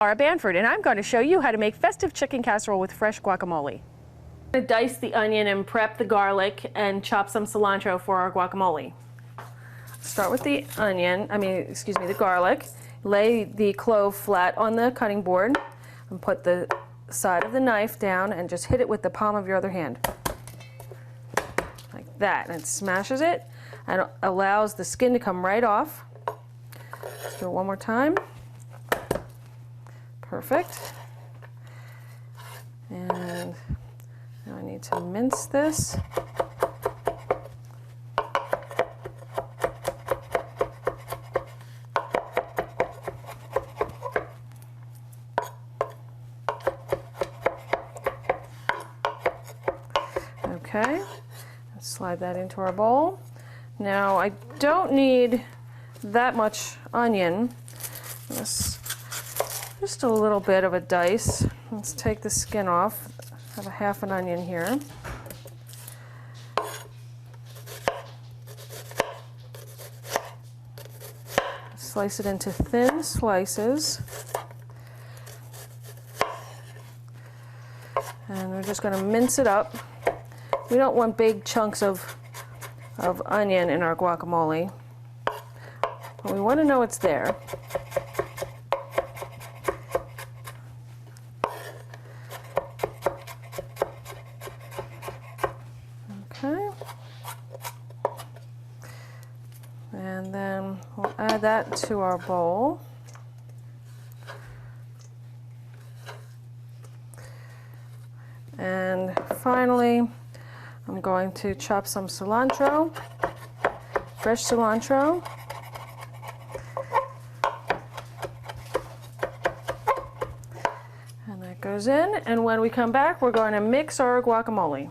Laura Banford, and I'm going to show you how to make festive chicken casserole with fresh guacamole. I'm going to dice the onion and prep the garlic and chop some cilantro for our guacamole. Start with the the garlic. Lay the clove flat on the cutting board and put the side of the knife down and just hit it with the palm of your other hand. Like that, and it smashes it and allows the skin to come right off. Let's do it one more time. Perfect. And now I need to mince this. Okay, let's slide that into our bowl. Now I don't need that much onion. Just a little bit of a dice. Let's take the skin off. I have a half an onion here. Slice it into thin slices. And we're just going to mince it up. We don't want big chunks of onion in our guacamole, but we want to know it's there. Okay. And then we'll add that to our bowl. And finally, I'm going to chop some cilantro, fresh cilantro. And that goes in, and when we come back, we're going to mix our guacamole.